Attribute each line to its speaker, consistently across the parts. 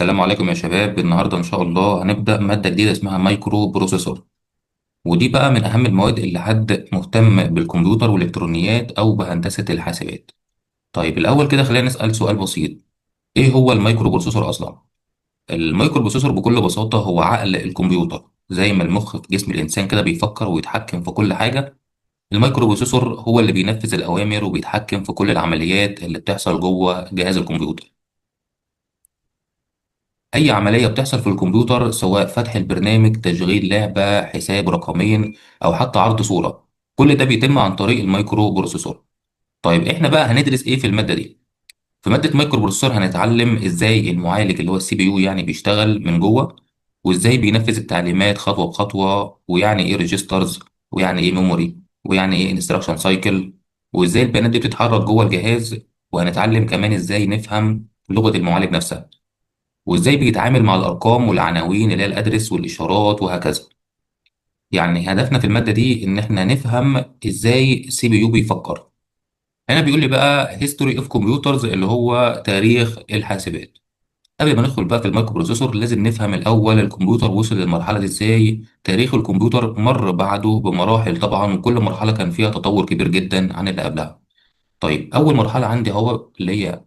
Speaker 1: السلام عليكم يا شباب. النهارده ان شاء الله هنبدأ مادة جديدة اسمها مايكرو بروسيسور. ودي بقى من اهم المواد اللي حد مهتم بالكمبيوتر والالكترونيات او بهندسة الحاسبات. طيب الاول كده خلينا نسأل سؤال بسيط. ايه هو المايكرو بروسيسور اصلا؟ المايكرو بروسيسور بكل بساطة هو عقل الكمبيوتر، زي ما المخ في جسم الانسان كده بيفكر ويتحكم في كل حاجة. المايكرو بروسيسور هو اللي بينفذ الاوامر وبيتحكم في كل العمليات اللي بتحصل جوه جهاز الكمبيوتر. أي عملية بتحصل في الكمبيوتر، سواء فتح البرنامج، تشغيل لعبة، حساب رقمين، أو حتى عرض صورة، كل ده بيتم عن طريق المايكرو بروسيسور. طيب إحنا بقى هندرس إيه في المادة دي؟ في مادة مايكرو بروسيسور هنتعلم إزاي المعالج اللي هو السي بي يو يعني بيشتغل من جوه، وإزاي بينفذ التعليمات خطوة بخطوة، ويعني إيه ريجسترز، ويعني إيه ميموري، ويعني إيه انستراكشن سايكل، وإزاي البيانات دي بتتحرك جوه الجهاز. وهنتعلم كمان إزاي نفهم لغة المعالج نفسها، وازاي بيتعامل مع الارقام والعناوين اللي هي الادرس والاشارات وهكذا. يعني هدفنا في الماده دي ان احنا نفهم ازاي السي بي يو بيفكر. هنا بيقول لي بقى هيستوري اوف كمبيوترز، اللي هو تاريخ الحاسبات. قبل ما ندخل بقى في المايكرو بروسيسور لازم نفهم الاول الكمبيوتر وصل للمرحله دي ازاي. تاريخ الكمبيوتر مر بعده بمراحل طبعا، وكل مرحله كان فيها تطور كبير جدا عن اللي قبلها. طيب اول مرحله عندي هو اللي هي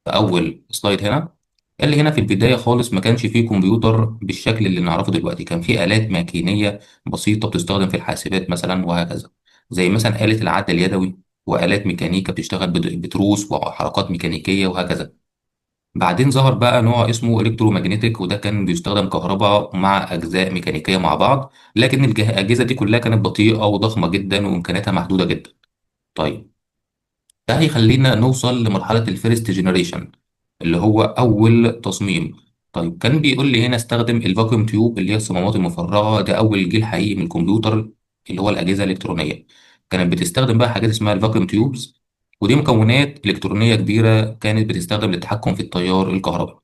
Speaker 1: في اول سلايد هنا. قال لي هنا في البدايه خالص ما كانش فيه كمبيوتر بالشكل اللي نعرفه دلوقتي، كان فيه الات ماكينيه بسيطه بتستخدم في الحاسبات مثلا وهكذا، زي مثلا آلة العد اليدوي، وآلات ميكانيكا بتشتغل بتروس وحركات ميكانيكيه وهكذا. بعدين ظهر بقى نوع اسمه الكترومagnetic، وده كان بيستخدم كهرباء مع اجزاء ميكانيكيه مع بعض، لكن الاجهزه دي كلها كانت بطيئه وضخمه جدا وامكانياتها محدوده جدا. طيب ده هيخلينا نوصل لمرحلة الفيرست جينيريشن، اللي هو أول تصميم. طيب كان بيقول لي هنا استخدم الفاكيوم تيوب، اللي هي الصمامات المفرغة. ده أول جيل حقيقي من الكمبيوتر، اللي هو الأجهزة الإلكترونية. كانت بتستخدم بقى حاجات اسمها الفاكيوم تيوبز، ودي مكونات إلكترونية كبيرة كانت بتستخدم للتحكم في التيار الكهربائي.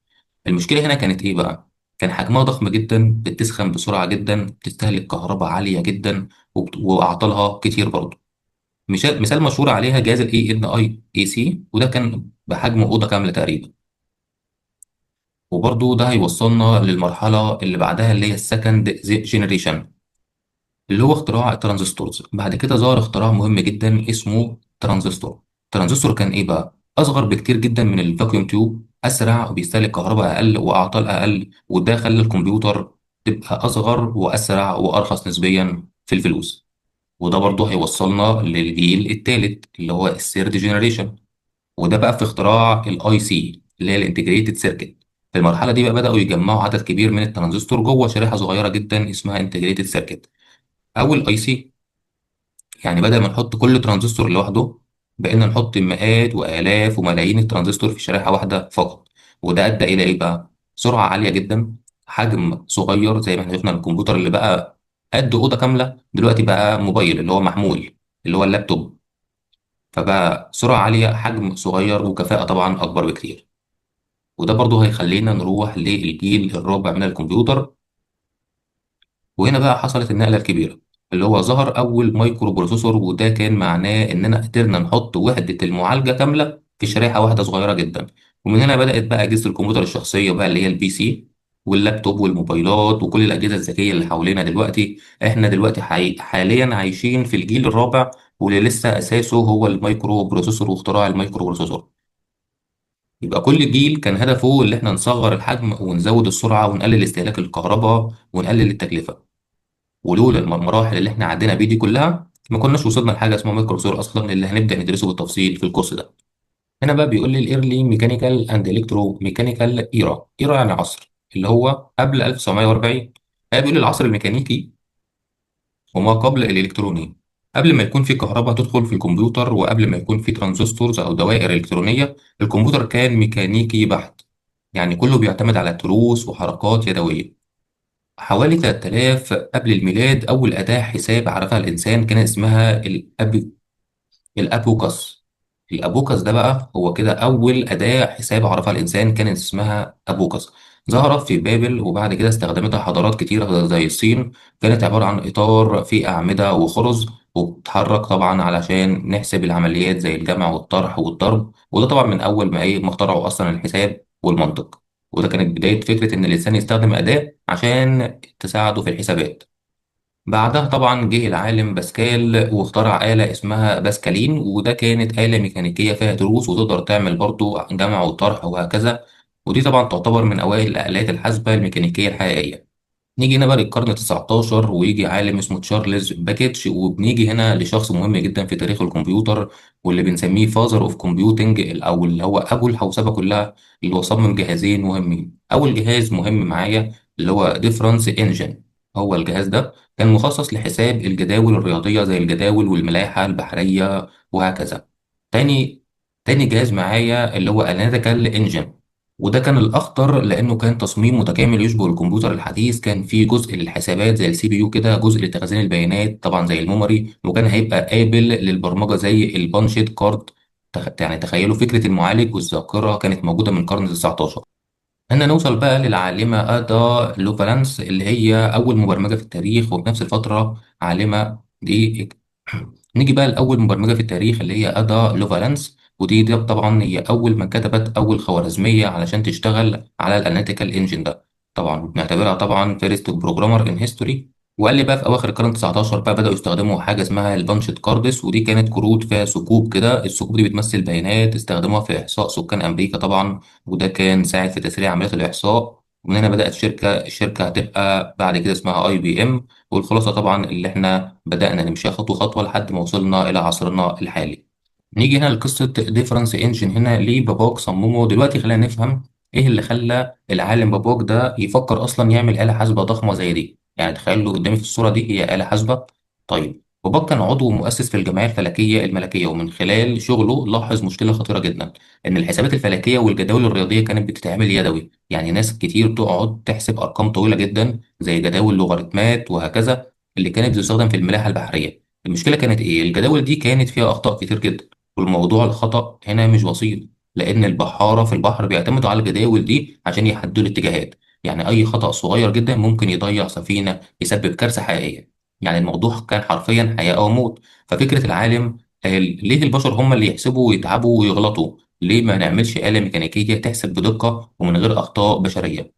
Speaker 1: المشكلة هنا كانت إيه بقى؟ كان حجمها ضخم جدا، بتسخن بسرعة جدا، بتستهلك كهرباء عالية جدا، وأعطالها كتير برضه. مثال مشهور عليها جهاز الاي ان اي اي سي، وده كان بحجم اوضه كامله تقريبا. وبرضه ده هيوصلنا للمرحله اللي بعدها، اللي هي السكند جينيريشن، اللي هو اختراع الترانزستورز. بعد كده ظهر اختراع مهم جدا اسمه ترانزستور. الترانزستور كان ايه بقى؟ اصغر بكتير جدا من الفاكيوم تيوب، اسرع وبيستهلك كهرباء اقل واعطال اقل، وده خلى الكمبيوتر تبقى اصغر واسرع وارخص نسبيا في الفلوس. وده برضه هيوصلنا للجيل الثالث اللي هو الثيرد جينيريشن، وده بقى في اختراع الاي سي اللي هي الانتجريتد سيركت. في المرحله دي بقى بداوا يجمعوا عدد كبير من الترانزستور جوه شريحه صغيره جدا اسمها انتجريتد سيركت او الاي سي. يعني بدل ما نحط كل ترانزستور لوحده، بقينا نحط مئات والاف وملايين الترانزستور في شريحه واحده فقط. وده ادى الى ايه بقى؟ سرعه عاليه جدا، حجم صغير، زي ما احنا شفنا الكمبيوتر اللي بقى قد اوضه كامله دلوقتي بقى موبايل اللي هو محمول، اللي هو اللابتوب. فبقى سرعه عاليه، حجم صغير، وكفاءه طبعا اكبر بكتير. وده برضه هيخلينا نروح للجيل الرابع من الكمبيوتر. وهنا بقى حصلت النقلة الكبيرة، اللي هو ظهر أول مايكرو بروسيسور، وده كان معناه إننا قدرنا نحط وحدة المعالجة كاملة في شريحة واحدة صغيرة جدا. ومن هنا بدأت بقى أجهزة الكمبيوتر الشخصية بقى، اللي هي البي سي واللابتوب والموبايلات وكل الأجهزة الذكية اللي حوالينا دلوقتي. إحنا دلوقتي حاليا عايشين في الجيل الرابع، واللي لسه أساسه هو المايكرو بروسيسور واختراع المايكرو بروسيسور. يبقى كل جيل كان هدفه اللي احنا نصغر الحجم ونزود السرعة ونقلل استهلاك الكهرباء ونقلل التكلفة. ولولا المراحل اللي احنا عدينا بيه دي كلها ما كناش وصلنا لحاجه اسمها مايكرو بروسيسور اصلا، اللي هنبدا ندرسه بالتفصيل في الكورس ده. هنا بقى بيقول لي الايرلي ميكانيكال اند الكترو ميكانيكال ايرا يعني عصر اللي هو قبل 1940. هي بيقول لي العصر الميكانيكي وما قبل الالكتروني، قبل ما يكون في كهرباء تدخل في الكمبيوتر وقبل ما يكون في ترانزستورز او دوائر الكترونيه. الكمبيوتر كان ميكانيكي بحت، يعني كله بيعتمد على تروس وحركات يدويه. حوالي 3000 قبل الميلاد أول أداة حساب عرفها الإنسان كان اسمها الأبوكس. الأبوكس ده بقى هو كده أول أداة حساب عرفها الإنسان، كانت اسمها أبوكس. ظهرت في بابل، وبعد كده استخدمتها حضارات كتيرة زي الصين. كانت عبارة عن إطار فيه أعمدة وخرز، وبتتحرك طبعا علشان نحسب العمليات زي الجمع والطرح والضرب. وده طبعا من أول ما إيه ما اخترعوا أصلا الحساب والمنطق. وده كانت بداية فكرة إن الإنسان يستخدم أداة عشان تساعده في الحسابات. بعدها طبعا جه العالم باسكال واخترع آلة اسمها باسكالين، وده كانت آلة ميكانيكية فيها دروس وتقدر تعمل برضو جمع وطرح وهكذا. ودي طبعا تعتبر من أوائل الآلات الحاسبة الميكانيكية الحقيقية. نيجي هنا بقى للقرن 19 ويجي عالم اسمه تشارلز باكيتش، وبنيجي هنا لشخص مهم جدا في تاريخ الكمبيوتر واللي بنسميه فازر اوف كومبيوتنج، او اللي هو ابو الحوسبه كلها، اللي هو صمم جهازين مهمين. اول جهاز مهم معايا اللي هو ديفرنس انجن. هو الجهاز ده كان مخصص لحساب الجداول الرياضيه زي الجداول والملاحه البحريه وهكذا. تاني تاني جهاز معايا اللي هو اناليتيكال انجن، وده كان الأخطر لأنه كان تصميم متكامل يشبه الكمبيوتر الحديث. كان فيه جزء للحسابات زي السي بي يو كده، جزء لتخزين البيانات طبعا زي الميموري، وكان هيبقى قابل للبرمجة زي البانشيت كارد. يعني تخيلوا فكرة المعالج والذاكرة كانت موجودة من القرن 19. هنا نوصل بقى للعالمة أدا لوفالانس اللي هي أول مبرمجة في التاريخ وفي نفس الفترة عالمة دي. نيجي بقى لأول مبرمجة في التاريخ اللي هي أدا لوفالانس، ودي طبعا هي أول من كتبت أول خوارزمية علشان تشتغل على الأناليتيكال إنجن ده. طبعا بنعتبرها طبعا فيرست بروجرامر إن هيستوري. وقال لي بقى في أواخر القرن 19 بقى بدأوا يستخدموا حاجة اسمها البانشيت كاردس، ودي كانت كروت فيها ثقوب كده. الثقوب دي بتمثل بيانات استخدموها في إحصاء سكان أمريكا طبعا، وده كان ساعد في تسريع عمليات الإحصاء. ومن هنا بدأت الشركة هتبقى بعد كده اسمها اي بي ام. والخلاصة طبعا اللي احنا بدأنا نمشيها خطوة خطوة لحد ما وصلنا إلى عصرنا الحالي. نيجي هنا لقصة ديفرنس انجن. هنا ليه باباك صممه؟ دلوقتي خلينا نفهم ايه اللي خلى العالم باباك ده يفكر اصلا يعمل آلة حاسبة ضخمة زي دي. يعني تخيل له قدامي في الصورة دي هي آلة حاسبة. طيب باباك كان عضو مؤسس في الجمعية الفلكية الملكية، ومن خلال شغله لاحظ مشكلة خطيرة جدا، ان الحسابات الفلكية والجداول الرياضية كانت بتتعمل يدوي. يعني ناس كتير تقعد تحسب ارقام طويلة جدا زي جداول لوغاريتمات وهكذا اللي كانت بتستخدم في الملاحة البحرية. المشكلة كانت ايه؟ الجداول دي كانت فيها اخطاء كتير جدا. والموضوع الخطأ هنا مش بسيط، لأن البحارة في البحر بيعتمدوا على الجداول دي عشان يحددوا الاتجاهات. يعني أي خطأ صغير جدا ممكن يضيع سفينة، يسبب كارثة حقيقية. يعني الموضوع كان حرفيا حياة أو موت. ففكرة العالم قال ليه البشر هم اللي يحسبوا ويتعبوا ويغلطوا؟ ليه ما نعملش آلة ميكانيكية تحسب بدقة ومن غير أخطاء بشرية؟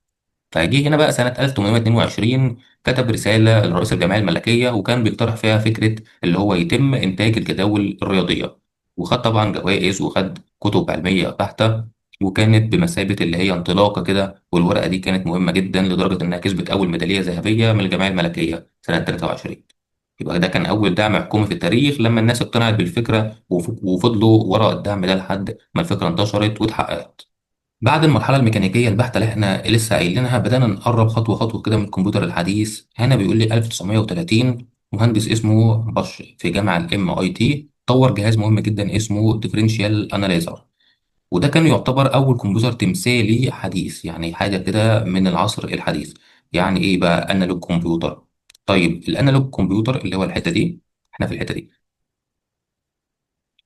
Speaker 1: فجه هنا بقى سنة 1822 كتب رسالة لرئيس الجمعية الملكية، وكان بيقترح فيها فكرة اللي هو يتم إنتاج الجداول الرياضية. وخد طبعا جوائز وخد كتب علمية بحتة، وكانت بمثابة اللي هي انطلاقة كده. والورقة دي كانت مهمة جدا لدرجة إنها كسبت أول ميدالية ذهبية من الجمعية الملكية سنة 23. يبقى ده كان أول دعم حكومي في التاريخ لما الناس اقتنعت بالفكرة وفضلوا وراء الدعم ده لحد ما الفكرة انتشرت واتحققت. بعد المرحلة الميكانيكية البحتة اللي احنا لسه قايلينها بدأنا نقرب خطوة خطوة كده من الكمبيوتر الحديث. هنا بيقول لي 1930 مهندس اسمه بش في جامعة الام اي تي طور جهاز مهم جدا اسمه ديفرنشيال اناليزر. وده كان يعتبر أول كمبيوتر تمثالي حديث، يعني حاجة كده من العصر الحديث. يعني إيه بقى أنالوج كمبيوتر؟ طيب الأنالوج كمبيوتر اللي هو الحتة دي، احنا في الحتة دي.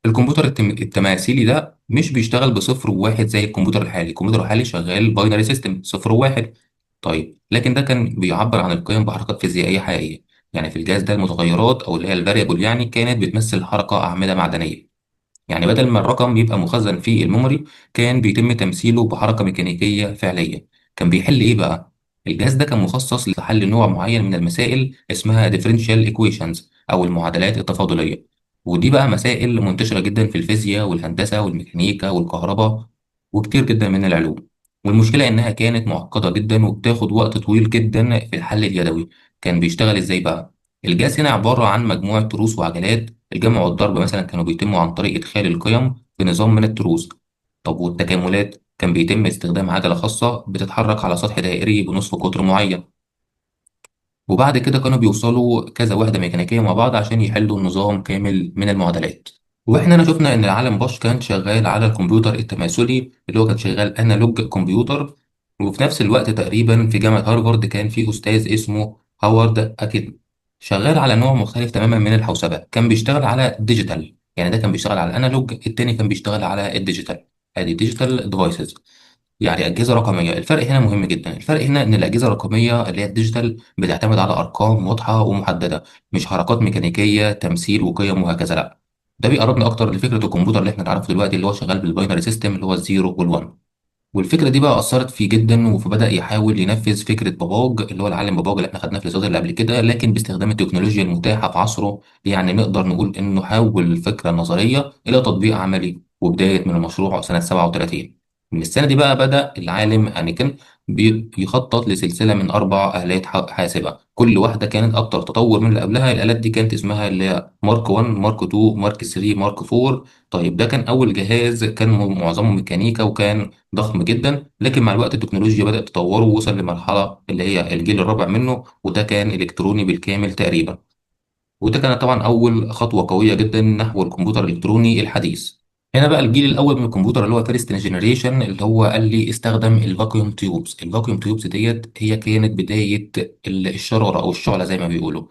Speaker 1: الكمبيوتر التماثيلي ده مش بيشتغل بصفر وواحد زي الكمبيوتر الحالي. الكمبيوتر الحالي شغال باينري سيستم صفر وواحد. طيب لكن ده كان بيعبر عن القيم بحركات فيزيائية حقيقية. يعني في الجهاز ده المتغيرات أو اللي هي الفاريبل يعني كانت بتمثل حركة أعمدة معدنية. يعني بدل ما الرقم يبقى مخزن في الميموري كان بيتم تمثيله بحركة ميكانيكية فعلية. كان بيحل إيه بقى؟ الجهاز ده كان مخصص لحل نوع معين من المسائل اسمها differential equations أو المعادلات التفاضلية. ودي بقى مسائل منتشرة جدا في الفيزياء والهندسة والميكانيكا والكهرباء وكتير جدا من العلوم. والمشكلة إنها كانت معقدة جدا وبتاخد وقت طويل جدا في الحل اليدوي. كان بيشتغل إزاي بقى؟ الجهاز هنا عبارة عن مجموعة تروس وعجلات. الجمع والضرب مثلا كانوا بيتموا عن طريق إدخال القيم في نظام من التروس. طب والتكاملات كان بيتم استخدام عجلة خاصة بتتحرك على سطح دائري بنصف قطر معين. وبعد كده كانوا بيوصلوا كذا وحدة ميكانيكية مع بعض عشان يحلوا نظام كامل من المعادلات. واحنا هنا شفنا ان العالم بوش كان شغال على الكمبيوتر التماثلي اللي هو كان شغال انالوج كمبيوتر. وفي نفس الوقت تقريبا في جامعة هارفارد كان في استاذ اسمه هوارد اكيد شغال على نوع مختلف تماما من الحوسبة. كان بيشتغل على ديجيتال، يعني ده كان بيشتغل على الانالوج، التاني كان بيشتغل على الديجيتال. ادي ديجيتال ديفايسز، يعني أجهزة رقمية. الفرق هنا مهم جدا. الفرق هنا إن الأجهزة الرقمية اللي هي الديجيتال بتعتمد على أرقام واضحة ومحددة، مش حركات ميكانيكية تمثيل وقيم وهكذا، لا. ده بيقربنا أكتر لفكرة الكمبيوتر اللي إحنا نعرفه دلوقتي اللي هو شغال بالباينري سيستم اللي هو الزيرو والوان. والفكره دي بقى اثرت فيه جدا، فبدا يحاول ينفذ فكره باباج اللي هو العالم باباج اللي احنا خدناه في الإصدار اللي قبل كده، لكن باستخدام التكنولوجيا المتاحه في عصره. يعني نقدر نقول انه حول الفكره النظريه الى تطبيق عملي، وبدايه من المشروع سنه 37. من السنه دي بقى بدا العالم هانيكن بيخطط لسلسله من 4 آلات حاسبه، كل واحده كانت اكتر تطور من اللي قبلها. الآلات دي كانت اسمها اللي هي مارك 1، مارك 2، مارك 3، مارك 4. طيب ده كان اول جهاز، كان معظمه ميكانيكا وكان ضخم جدا، لكن مع الوقت التكنولوجيا بدأت تطوره ووصل لمرحلة اللي هي الجيل الرابع منه، وده كان إلكتروني بالكامل تقريبا. وده كانت طبعا أول خطوة قوية جدا نحو الكمبيوتر الإلكتروني الحديث. هنا بقى الجيل الأول من الكمبيوتر اللي هو فيرست جنريشن، اللي هو قال لي استخدم الفاكيوم تيوبس. الفاكيوم تيوبس ديت هي كانت بداية الشرارة أو الشعلة زي ما بيقولوا.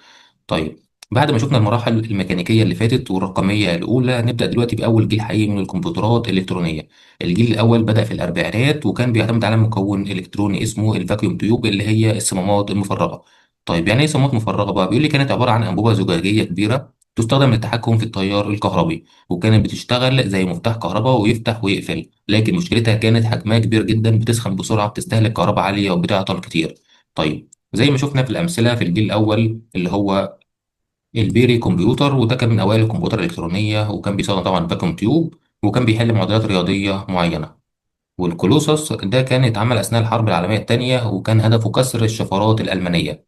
Speaker 1: طيب، بعد ما شفنا المراحل الميكانيكية اللي فاتت والرقمية الأولى، نبدأ دلوقتي بأول جيل حقيقي من الكمبيوترات الإلكترونية. الجيل الأول بدأ في الأربعينات، وكان بيعتمد على مكون إلكتروني اسمه الفاكيوم تيوب، اللي هي الصمامات المفرغة. طيب يعني إيه صمامات مفرغة بقى؟ بيقول لي كانت عبارة عن أنبوبة زجاجية كبيرة تستخدم للتحكم في التيار الكهربي، وكانت بتشتغل زي مفتاح كهرباء ويفتح ويقفل. لكن مشكلتها كانت حجمها كبير جدا، بتسخن بسرعة، بتستهلك كهرباء عالية وبتعطل كتير. طيب، زي ما شفنا في الأمثلة في الجيل الأول اللي هو البيري كمبيوتر، وده كان من أوائل الكمبيوتر الإلكترونية، وكان بيستخدم طبعا فاكيوم تيوب، وكان بيحل معادلات رياضية معينة. والكولوسوس ده كان اتعمل أثناء الحرب العالمية الثانية، وكان هدفه كسر الشفرات الألمانية.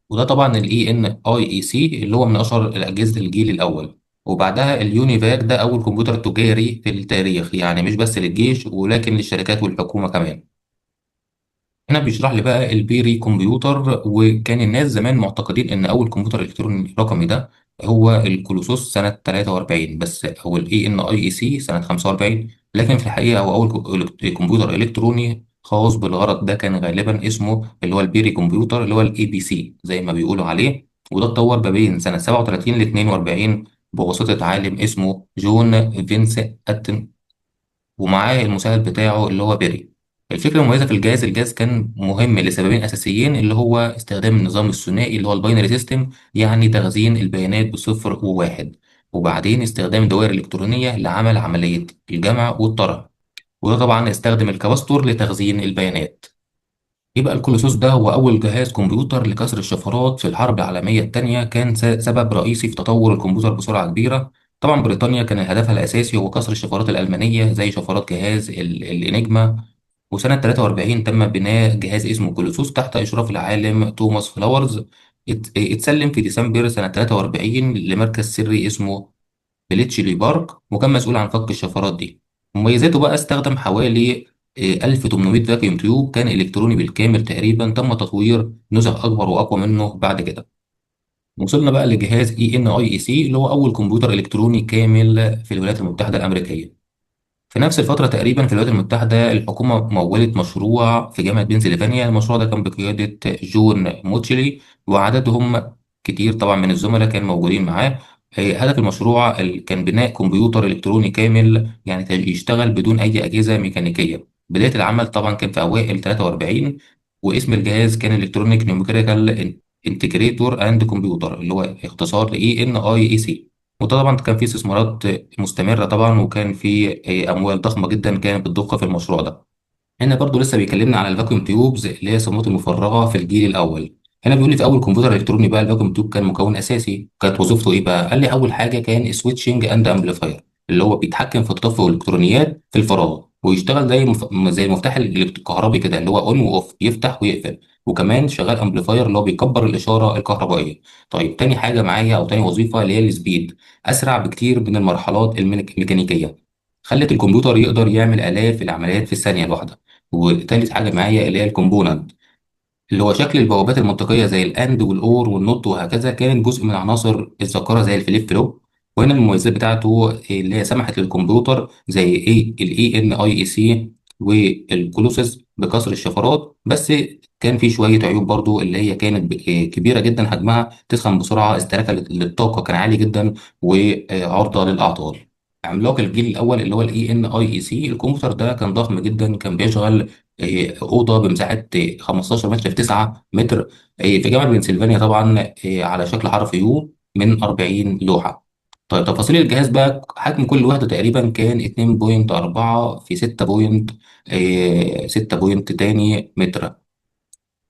Speaker 1: وده طبعا الاي ان اي اي سي اللي هو من اشهر الاجهزه الجيل الاول. وبعدها اليونيفاك، ده اول كمبيوتر تجاري في التاريخ، يعني مش بس للجيش ولكن للشركات والحكومه كمان. هنا بيشرح لي بقى البيري كمبيوتر. وكان الناس زمان معتقدين ان اول كمبيوتر الكتروني رقمي ده هو الكولوسوس سنة 43 بس، او الاي ان اي اي سي سنة 45. لكن في الحقيقة هو اول كمبيوتر الكتروني خاص بالغرض ده كان غالبا اسمه اللي هو البيري كمبيوتر، اللي هو الاي بي سي زي ما بيقولوا عليه. وده اتطور ما بين سنة 37 ل 42 بواسطة عالم اسمه جون فينس اتن، ومعاه المساعد بتاعه اللي هو بيري. الفكرة المميزة في الجهاز كان مهم لسببين أساسيين، اللي هو استخدام النظام الثنائي اللي هو الباينري سيستم، يعني تخزين البيانات بصفر وواحد، وبعدين استخدام الدوائر الإلكترونية لعمل عملية الجمع والطرح. وده طبعا استخدم الكباستور لتخزين البيانات. يبقى الكولوسوس ده هو أول جهاز كمبيوتر لكسر الشفرات في الحرب العالمية الثانية، كان سبب رئيسي في تطور الكمبيوتر بسرعة كبيرة. طبعا بريطانيا كان هدفها الأساسي هو كسر الشفرات الألمانية زي شفرات جهاز الإنيجما. وسنة 43 تم بناء جهاز اسمه كولوسوس تحت إشراف العالم توماس فلاورز. اتسلم في ديسمبر سنة 43 لمركز سري اسمه بليتشلي بارك، وكان مسؤول عن فك الشفرات دي. مميزاته بقى استخدم حوالي 1800 فاكيوم تيوب، كان إلكتروني بالكامل تقريبا. تم تطوير نسخ أكبر وأقوى منه بعد كده. وصلنا بقى لجهاز اي ان اي اي سي اللي هو أول كمبيوتر إلكتروني كامل في الولايات المتحدة الأمريكية. في نفس الفترة تقريبا في الولايات المتحدة الحكومة مولت مشروع في جامعة بنسلفانيا. المشروع ده كان بقيادة جون موتشلي، وعددهم كتير طبعا من الزملاء كانوا موجودين معاه. هدف المشروع كان بناء كمبيوتر إلكتروني كامل، يعني يشتغل بدون أي أجهزة ميكانيكية. بداية العمل طبعا كان في أوائل 43، واسم الجهاز كان إلكترونيك نيوميريكال انتجريتور اند كمبيوتر، اللي هو اختصار ل اي ان اي اي سي. وده طبعا كان فيه استثمارات مستمرة طبعا، وكان في أموال ضخمة جدا كانت بتضخ في المشروع ده. هنا برضو لسه بيكلمنا على الفاكيوم تيوبز اللي هي الصمامات المفرغه في الجيل الاول. هنا بيقول لي في اول كمبيوتر الكتروني بقى الفاكيوم تيوب كان مكون اساسي. كانت وظيفته ايه بقى؟ قال لي اول حاجه كان سويتشنج اند امبليفاير، اللي هو بيتحكم في تدفق الالكترونيات في الفراغ، ويشتغل زي المفتاح الكهربي كده، اللي هو اون واوف، يفتح ويقفل. وكمان شغال امبليفاير اللي هو بيكبر الاشاره الكهربائيه. طيب تاني حاجه معايا او تاني وظيفه اللي هي السبيد، اسرع بكتير من المرحلات الميكانيكيه، خلت الكمبيوتر يقدر يعمل آلاف العمليات في الثانية الواحدة. وتالت حاجة معايا اللي هي الكومبوننت، اللي هو شكل البوابات المنطقية زي الأند والأور والنوت وهكذا، كانت جزء من عناصر الذاكرة زي الفليب فلوب. وهنا المميزات بتاعته اللي هي سمحت للكمبيوتر زي ايه الاي ان اي اي سي والكولوسس بكسر الشفرات. بس كان في شوية عيوب برضو، اللي هي كانت كبيرة جدا، حجمها تسخن بسرعة، استهلاكها للطاقة كان عالي جدا، وعرضة للأعطال. عملاق الجيل الأول اللي هو الاي ان اي اي سي، الكمبيوتر ده كان ضخم جدا، كان بيشغل أوضة بمساحة 15 متر في 9 متر في جامعة بنسلفانيا طبعا، على شكل حرف يو من 40 لوحة. طيب تفاصيل الجهاز بقى، حجم كل وحدة تقريبا كان 2.4 في 6 بوينت تاني متر.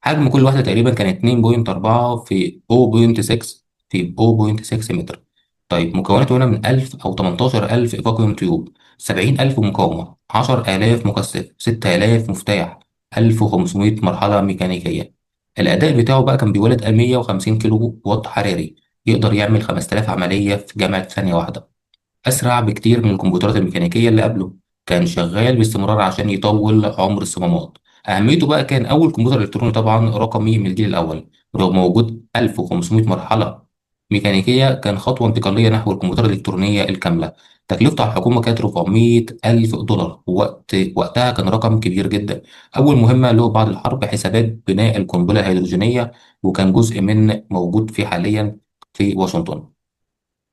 Speaker 1: حجم كل واحدة تقريبا كان 2.4 في 0.6 في 0.6 متر. طيب مكوناته هنا من 1000 أو 18000 فاكيوم تيوب، 70000 مقاومة، 10000 مكثف، 6000 مفتاح، 1500 مرحلة ميكانيكية. الأداء بتاعه بقى كان بيولد 150 كيلو واط حراري، يقدر يعمل 5000 عملية في جامعة ثانية واحدة. أسرع بكتير من الكمبيوترات الميكانيكية اللي قبله، كان شغال باستمرار عشان يطول عمر الصمامات. أهميته بقى كان أول كمبيوتر إلكتروني طبعا رقمي من الجيل الأول، رغم وجود 1500 مرحلة ميكانيكية كان خطوة انتقالية نحو الكمبيوتر الإلكترونية الكاملة. تكلفته على الحكومة كانت 400 ألف دولار، وقتها كان رقم كبير جدا. أول مهمة له بعد الحرب حسابات بناء القنبلة الهيدروجينية، وكان جزء من موجود فيه حاليا في واشنطن.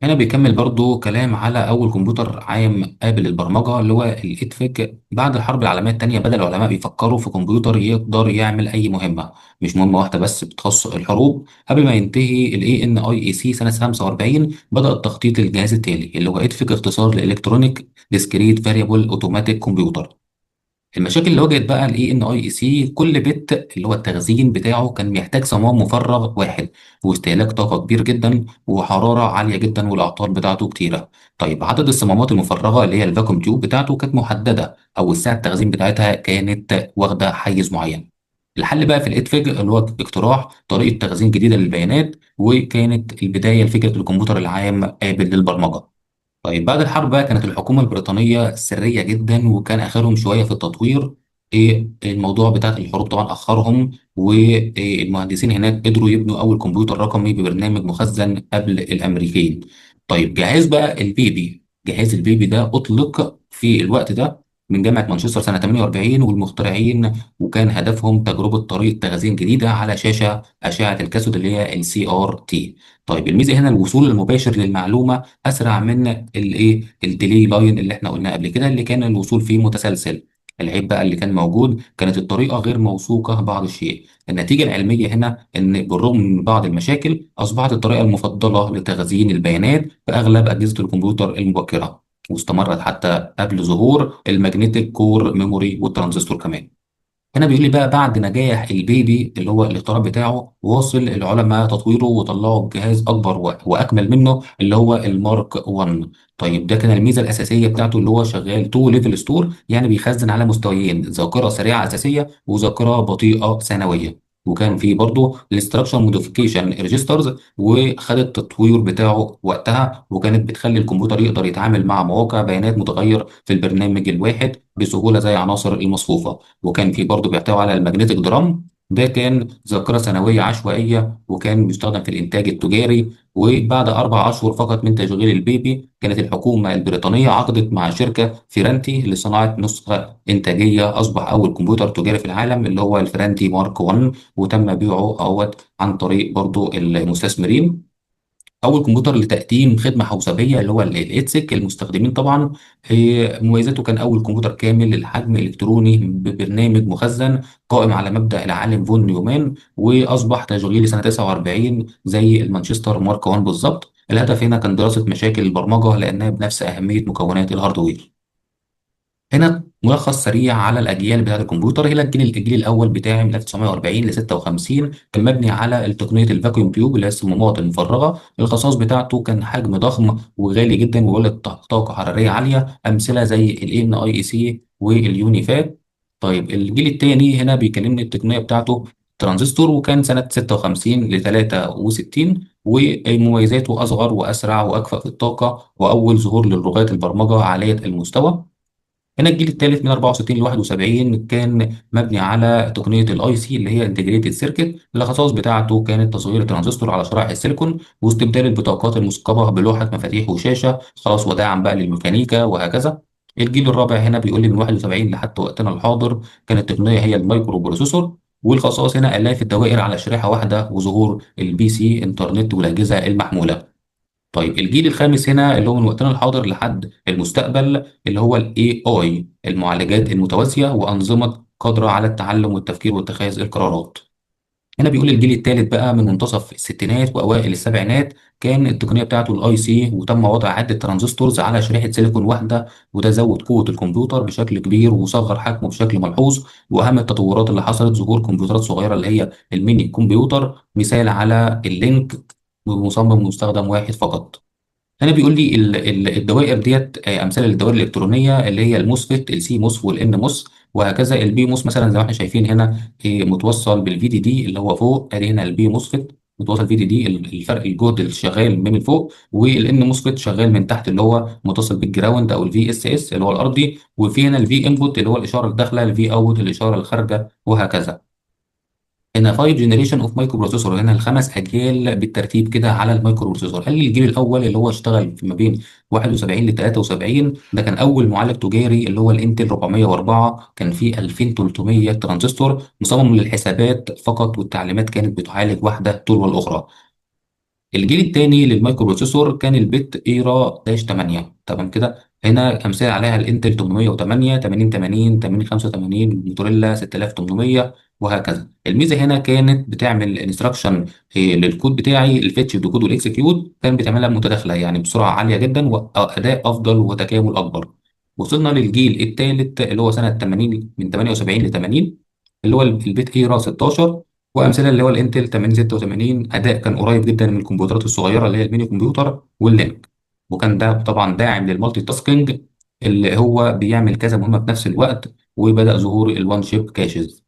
Speaker 1: هنا بيكمل برضو كلام على أول كمبيوتر عام قابل للبرمجة اللي هو الإتفك. بعد الحرب العالمية التانية بدأ العلماء يفكروا في كمبيوتر يقدر يعمل أي مهمة، مش مهمة واحدة بس بتخص الحروب. قبل ما ينتهي ال ANIAC سنة 45 بدأ التخطيط للجهاز التالي اللي هو إتفك، اختصار لإلكترونيك ديسكريت فاريبل أوتوماتيك كمبيوتر. المشاكل اللي واجهت بقى الاي ان اي سي، كل بت اللي هو التخزين بتاعه كان بيحتاج صمام مفرغ واحد، واستهلاك طاقة كبير جدا، وحرارة عالية جدا، والأعطال بتاعته كتيرة. طيب عدد الصمامات المفرغة اللي هي الفاكوم تيوب بتاعته كانت محددة، أو السعة التخزين بتاعتها كانت واخدة حيز معين. الحل بقى في الإتفج اللي هو اقتراح طريقة تخزين جديدة للبيانات، وكانت البداية لفكرة الكمبيوتر العام قابل للبرمجة. طيب بعد الحرب بقى كانت الحكومة البريطانية سرية جدا، وكان آخرهم شوية في التطوير. الموضوع بتاع الحروب طبعا أخرهم، والمهندسين هناك قدروا يبنوا أول كمبيوتر رقمي ببرنامج مخزن قبل الأمريكيين. طيب جهاز بقى البيبي، جهاز البيبي ده أطلق في الوقت ده من جامعة مانشستر سنة 48، والمخترعين وكان هدفهم تجربة طريقة تخزين جديدة على شاشة أشعة الكاثود اللي هي CRT. طيب الميزة هنا الوصول المباشر للمعلومة اسرع من الديلي لاين اللي احنا قلنا قبل كده، اللي كان الوصول فيه متسلسل. العيب بقى اللي كان موجود كانت الطريقه غير موثوقه بعض الشيء. النتيجه العلميه هنا ان بالرغم من بعض المشاكل اصبحت الطريقه المفضله لتخزين البيانات في اغلب اجهزه الكمبيوتر المبكره، واستمرت حتى قبل ظهور الماجنتيك كور ميموري والترانزستور كمان. هنا بيقول لي بقى بعد نجاح البيبي اللي هو الاختراع بتاعه، واصل العلماء تطويره وطلعوا بجهاز اكبر واكمل منه اللي هو المارك 1. طيب ده كان الميزه الاساسيه بتاعته اللي هو شغال تو ليفل ستور، يعني بيخزن على مستويين، ذاكره سريعه اساسيه وذاكره بطيئه ثانويه. وكان في برضه الاستراكشر موديفيكيشن ريجسترز، وخد التطوير بتاعه وقتها، وكانت بتخلي الكمبيوتر يقدر يتعامل مع مواقع بيانات متغير في البرنامج الواحد بسهوله زي عناصر المصفوفه. وكان في برضه بيحتوي على الماجنتيك درام، ده كان ذاكرة ثانوية عشوائية، وكان بيستخدم في الإنتاج التجاري. وبعد 4 أشهر فقط من تشغيل البيبي كانت الحكومة البريطانية عقدت مع شركة فيرانتي لصناعة نسخة إنتاجية. أصبح أول كمبيوتر تجاري في العالم اللي هو الفيرانتي مارك 1، وتم بيعه عن طريق برضه المستثمرين. اول كمبيوتر لتقديم خدمه حوسبيه اللي هو الاتسك المستخدمين طبعا. مميزاته كان اول كمبيوتر كامل الحجم الكتروني ببرنامج مخزن قائم على مبدا العالم فون نيومان، واصبح تشغيلي سنه 49 زي المانشستر مارك 1 بالظبط. الهدف هنا كان دراسه مشاكل البرمجه لانها بنفس اهميه مكونات الهاردوير. هنا ملخص سريع على الاجيال بتاعه الكمبيوتر. هنا الجيل الاول بتاعي من 1940 ل 56 كان مبني على تقنيه الفاكيوم تيوب اللي هي الصمامات المفرغه. الخصائص بتاعته كان حجم ضخم وغالي جدا، ويولد طاقه حراريه عاليه، امثله زي الاي ان اي سي واليونيفات. طيب الجيل الثاني هنا بيكلمني التقنيه بتاعته ترانزستور، وكان سنه 56 ل 63، ومميزاته اصغر واسرع واكفأ في الطاقه، واول ظهور للغات البرمجه عاليه المستوى. هنا الجيل الثالث من 64 ل 71 كان مبني على تقنيه الاي سي اللي هي انتجريتد سيركت. الخصائص بتاعته كانت تصغير الترانزستور على شرائح السيليكون، واستبدال البطاقات المثقبه بلوحه مفاتيح وشاشه، خلاص وداعا بقى للميكانيكا وهكذا. الجيل الرابع هنا بيقول لي من 71 لحد وقتنا الحاضر كانت التقنيه هي المايكرو بروسيسور، والخصائص هنا الاف الدوائر على شريحه واحده، وظهور البي سي انترنت والاجهزه المحموله. طيب الجيل الخامس هنا اللي هو من وقتنا الحاضر لحد المستقبل اللي هو الاي اي، المعالجات المتوازية وأنظمة قادرة على التعلم والتفكير واتخاذ القرارات. هنا بيقول الجيل الثالث بقى من منتصف الستينات واوائل السبعينات كان التقنيه بتاعته الاي سي، وتم وضع عده ترانزستورز على شريحه سيليكون واحده، وده زود قوه الكمبيوتر بشكل كبير وصغر حجمه بشكل ملحوظ. واهم التطورات اللي حصلت ظهور كمبيوترات صغيره اللي هي الميني كمبيوتر، مثال على اللينك، مصمم مستخدم واحد فقط. هنا بيقول لي الدوائر ديت امثله للدوائر الالكترونيه اللي هي الموسفيت، السي موس والان موس وهكذا. البي موس مثلا زي ما احنا شايفين هنا متوصل بالفي دي دي اللي هو فوق، ادي هنا البي موسفيت متوصل في دي دي، الفرق الجهد اللي شغال من فوق، والان موسفيت شغال من تحت اللي هو متصل بالجراوند او الفي اس اس اللي هو الارضي، وفي هنا الفي انبوت اللي هو الاشاره الداخله، الفي اوت الاشاره الخارجه وهكذا. هنا 5 جنريشن اوف مايكرو بروسيسور، هنا الخمس اجيال بالترتيب كده على المايكرو بروسيسور. قال لي الجيل الاول اللي هو اشتغل في ما بين 71 ل 73 ده كان اول معالج تجاري اللي هو الانتل 404، كان فيه 2300 ترانزستور مصمم للحسابات فقط، والتعليمات كانت بتعالج واحده تلو الاخرى. الجيل الثاني للمايكرو بروسيسور كان البت ايرا داش 8، تمام كده. هنا امثله عليها الانتل 808 8080 8085 موتوريلا 6800 وهكذا. الميزه هنا كانت بتعمل انستراكشن للكود بتاعي، الفيتش ديكود والاكسكيوت كان بتعملها متداخله يعني بسرعه عاليه جدا واداء افضل وتكامل اكبر. وصلنا للجيل الثالث اللي هو سنه 80 من 78 ل 80 اللي هو البيت ايرا 16، وامثله اللي هو الانتل 8086. اداء كان قريب جدا من الكمبيوترات الصغيره اللي هي الميني كمبيوتر واللينك، وكان ده طبعا داعم للمالتي تاسكينج اللي هو بيعمل كذا مهمه في نفس الوقت، وبدا ظهور الوان شيب كاشز.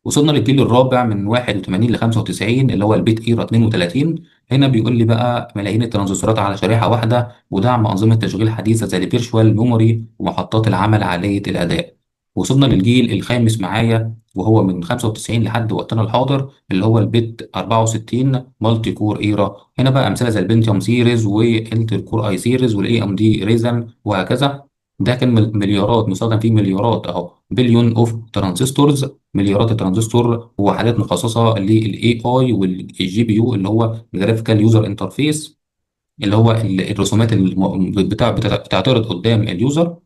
Speaker 1: وصلنا للجيل الرابع من 81 ل 95 اللي هو البيت ايرا 32. هنا بيقول لي بقى ملايين الترانزستورات على شريحه واحده، ودعم انظمه تشغيل حديثه زي الفيرشوال ميموري ومحطات العمل عاليه الاداء. وصلنا للجيل الخامس معايا وهو من 95 لحد وقتنا الحاضر اللي هو البيت 64 مالتي كور ايرا. هنا بقى امثله زي البنتيوم سيريز وانتل كور اي سيريز والاي ام دي ريزن وهكذا. ده كان مليارات، مستخدم فيه مليارات اهو، بليون اوف ترانزستورز، مليارات الترانزستور، وحاجات مخصصه للاي اي والجي بي يو اللي هو جرافيكال يوزر انترفيس، اللي هو الرسومات بتعترض قدام اليوزر.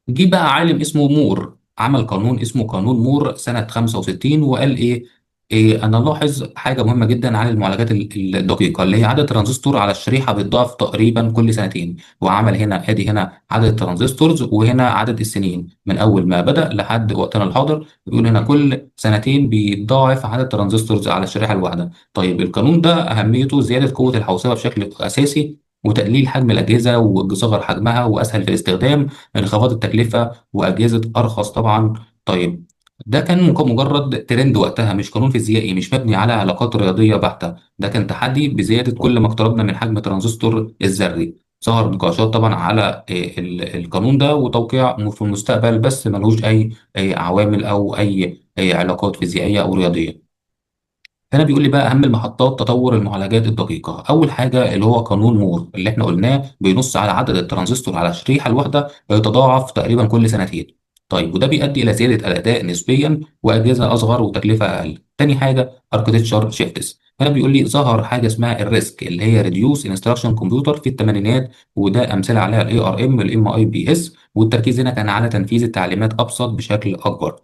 Speaker 1: جه بقى عالم اسمه مور عمل قانون اسمه قانون مور سنة 65، وقال إيه أنا لاحظ حاجة مهمة جدا عن المعالجات الدقيقة اللي هي عدد الترانزستور على الشريحة بيتضاعف تقريبا كل سنتين. وعمل هنا ادي هنا عدد الترانزستورز وهنا عدد السنين من أول ما بدأ لحد وقتنا الحاضر، بيقول هنا كل سنتين بيتضاعف عدد الترانزستورز على الشريحة الواحدة. طيب القانون ده أهميته زيادة قوة الحوسبة بشكل أساسي، وتقليل حجم الأجهزة وصغر حجمها وأسهل في الاستخدام، انخفاض التكلفة وأجهزة أرخص طبعا. طيب ده كان مجرد ترند وقتها، مش قانون فيزيائي، مش مبني على علاقات رياضية بحتة. ده كان تحدي بزيادة كل ما اقتربنا من حجم ترانزستور الذري. ظهر نقاشات طبعا على القانون ده وتوقيع في المستقبل، بس ملوش أي عوامل أو أي علاقات فيزيائية أو رياضية. هنا بيقول لي بقى اهم المحطات تطور المعالجات الدقيقه. اول حاجه اللي هو قانون مور اللي احنا قلناه بينص على عدد الترانزستور على الشريحه الواحده بيتضاعف تقريبا كل سنتين. طيب وده بيؤدي الى زياده الاداء نسبيا واجهزه اصغر وتكلفه اقل. تاني حاجه اركتشر شيفتس. هنا بيقول لي ظهر حاجه اسمها الريسك اللي هي ريديوس انستراكشن كمبيوتر في الثمانينات، وده امثله عليها الاي ار ام الام اي بي اس، والتركيز هنا كان على تنفيذ التعليمات ابسط بشكل اكبر.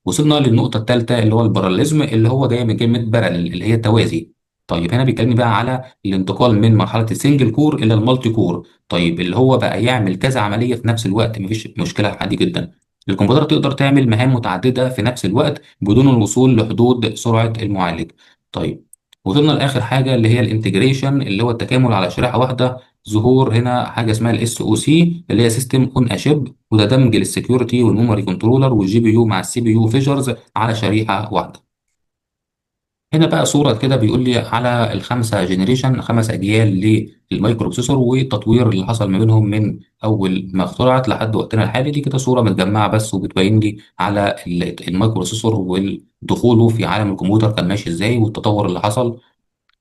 Speaker 1: وصلنا للنقطة الثالثة اللي هو الباراليزم اللي هو جاي من كلمة باراليل اللي هي التوازي. طيب هنا بيكلمني بقى على الانتقال من مرحلة السنجل كور إلى المالتي كور، طيب اللي هو بقى يعمل كذا عملية في نفس الوقت، مفيش مشكلة عادي جدا. الكمبيوتر تقدر تعمل مهام متعددة في نفس الوقت بدون الوصول لحدود سرعة المعالج. طيب وصلنا لآخر حاجة اللي هي الانتجريشن اللي هو التكامل على شريحة واحدة. ظهور هنا حاجة اسمها الاس او سي اللي هي سيستم اون اشيب، وده دمج للسكيورتي والميموري كنترولر والجي بي يو مع السي بي يو فيجرز على شريحه واحده. هنا بقى صوره كده بيقول لي على الخمسه جنريشن، خمس اجيال للمايكرو بروسيسور والتطوير اللي حصل ما بينهم من اول ما اخترعت لحد وقتنا الحالي. دي كده صوره متجمعه بس وبتبين لي على المايكرو بروسيسور ودخوله في عالم الكمبيوتر كان ماشي ازاي والتطور اللي حصل.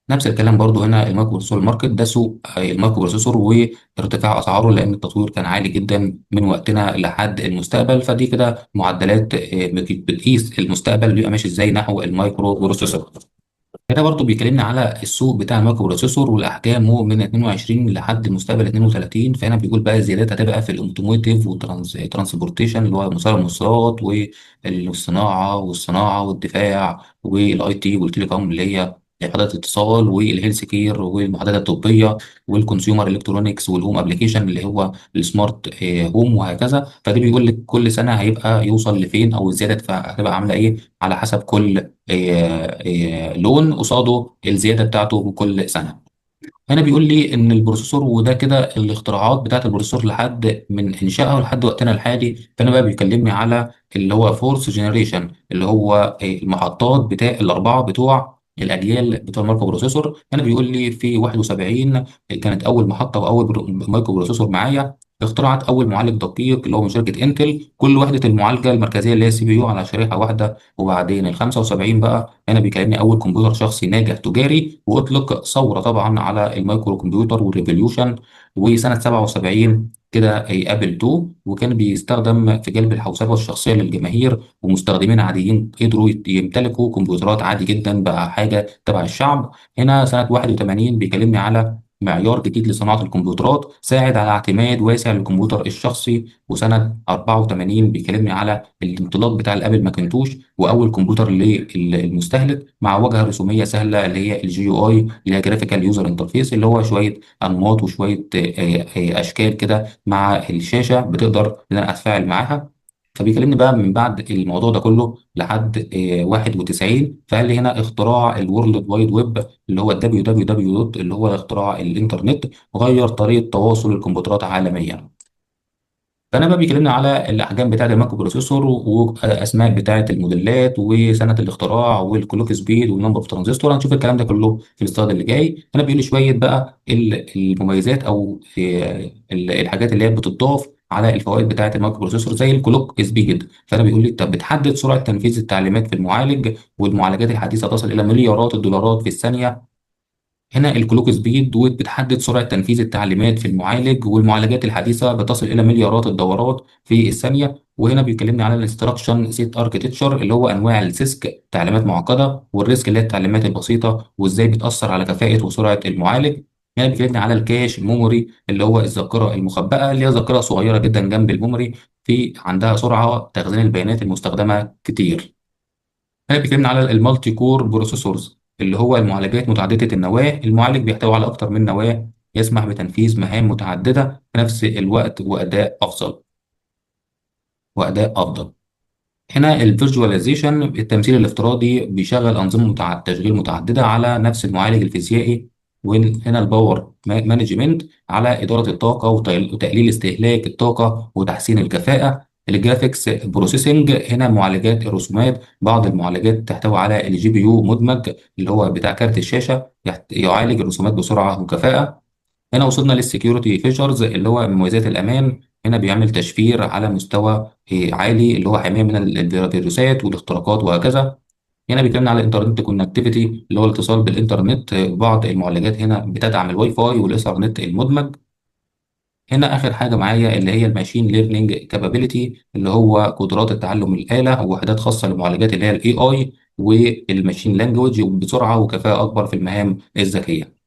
Speaker 1: نفس الكلام برضو هنا المايكرو بروسيسور الماركت ده سوق المايكرو بروسيسور وارتفاع اسعاره لان التطوير كان عالي جدا من وقتنا لحد المستقبل. فدي كده معدلات بتقيس المستقبل بيبقى ماشي ازاي نحو المايكرو بروسيسور. هنا برضو بيكلمنا على السوق بتاع المايكرو بروسيسور والاحجامه من 22 لحد مستقبل 32. فهنا بيقول بقى الزيادات هتبقى في الاوتوموتيف والترانسبورتيشن اللي هو مسار المواصلات والصناعه والدفاع والاي تي والتليكوم اللي هي محادثات الاتصال والهيلث كير والمحادثات الطبيه والكونسيومر الكترونكس والهوم ابلكيشن اللي هو السمارت هوم وهكذا. فده بيقول لك كل سنه هيبقى يوصل لفين، او الزياده هتبقى عامله ايه على حسب كل لون قصاده الزياده بتاعته كل سنه. هنا بيقول لي ان البروسيسور، وده كده الاختراعات بتاعت البروسيسور لحد من انشائه لحد وقتنا الحالي. فانا بقى بيكلمني على اللي هو فورث جنريشن، اللي هو المحطات بتاع الاربعه بتوع الاجيال بتوع المايكرو بروسيسور. هنا بيقول لي في 71 كانت اول محطه واول مايكرو بروسيسور معايا. اخترعت اول معالج دقيق اللي هو من شركه انتل، كل وحده المعالجه المركزيه اللي هي سي بي يو على شريحه واحده. وبعدين ال 75 بقى هنا بيكلمني اول كمبيوتر شخصي ناجح تجاري، واطلق ثوره طبعا على المايكرو كمبيوتر والريفوليوشن. وسنه 77 كده اي ابل 2، وكان بيستخدم في جلب الحوسبه الشخصيه للجماهير، ومستخدمين عاديين قدروا يمتلكوا كمبيوترات عادي جدا بقى حاجه تبع الشعب. هنا سنه 81 بيكلمني على معيار جديد لصناعة الكمبيوترات ساعد على اعتماد واسع للكمبيوتر الشخصي. وسنة 84 بيكلمني على الانطلاق بتاع الابل ماكنتوش، واول كمبيوتر للمستهلك مع واجهه رسوميه سهله اللي هي الجي يو اي، اللي هي جرافيكال يوزر انترفيس، اللي هو شويه انماط وشويه اشكال كده مع الشاشه بتقدر ان انا اتفاعل معاها. فبيكلمني بقى من بعد الموضوع ده كله لحد 91، فقال لي هنا اختراع الورلد وايد ويب اللي هو الدبليو دبليو دبليو دوت، اللي هو اختراع الانترنت، وغير طريقه تواصل الكمبيوترات عالميا. فانا بقى بيكلمنا على الاحجام بتاعه المايكرو بروسيسور واسماء بتاعه الموديلات وسنه الاختراع والكلوك سبيد والنمبر اوف ترانزستور. هنشوف الكلام ده كله في الاستاد اللي جاي. انا بيقول لي شويه بقى المميزات او الحاجات اللي هي بتضاف على الفوائد بتاعه المايكرو بروسيسور زي الكلوك سبيد. فانا بيقول لي طب بتحدد سرعه تنفيذ التعليمات في المعالج، والمعالجات الحديثه تصل الى مليارات الدولارات في الثانيه. هنا الكلوك سبيد دوت بتحدد سرعة تنفيذ التعليمات في المعالج، والمعالجات الحديثة بتصل إلى مليارات الدورات في الثانية. وهنا بيكلمني على الانستراكشن سيت اركتكتشر اللي هو أنواع السيسك، تعليمات معقدة، والريسك اللي هي التعليمات البسيطة وإزاي بتأثر على كفاءة وسرعة المعالج. هنا بيكلمني على الكاش ميموري اللي هو الذاكرة المخبأة، اللي هي ذاكرة صغيرة جدا جنب الميموري، في عندها سرعة تخزين البيانات المستخدمة كتير. هنا بيتكلمنا على المالتي كور بروسيسورز اللي هو المعالجات متعددة النواة. المعالج بيحتوي على أكتر من نواة، يسمح بتنفيذ مهام متعددة في نفس الوقت وأداء أفضل. هنا الفيرجواليزيشن التمثيل الافتراضي بيشغل أنظمة تشغيل متعددة على نفس المعالج الفيزيائي. وهنا الباور مانجمنت على إدارة الطاقة وتقليل استهلاك الطاقة وتحسين الكفاءة. الجرافيكس بروسيسنج هنا معالجات الرسومات، بعض المعالجات تحتوي على الجي بي يو مدمج اللي هو بتاع كارت الشاشة يعالج الرسومات بسرعة وكفاءة. هنا وصلنا للسكيورتي فيشرز اللي هو مميزات الامان. هنا بيعمل تشفير على مستوى عالي اللي هو حمايه من الفيروسات والاختراقات وهكذا. هنا بيتكلمنا على الانترنت كونكتيفيتي اللي هو الاتصال بالانترنت. بعض المعالجات هنا بتدعم الواي فاي والايثرنت المدمج. هنا اخر حاجه معايا اللي هي الماشين ليرنينج كابابيلتي اللي هو قدرات التعلم الاله ووحدات خاصه للمعالجات اللي هي الاي اي والماشين لانجوج بسرعه وكفاءه اكبر في المهام الذكيه.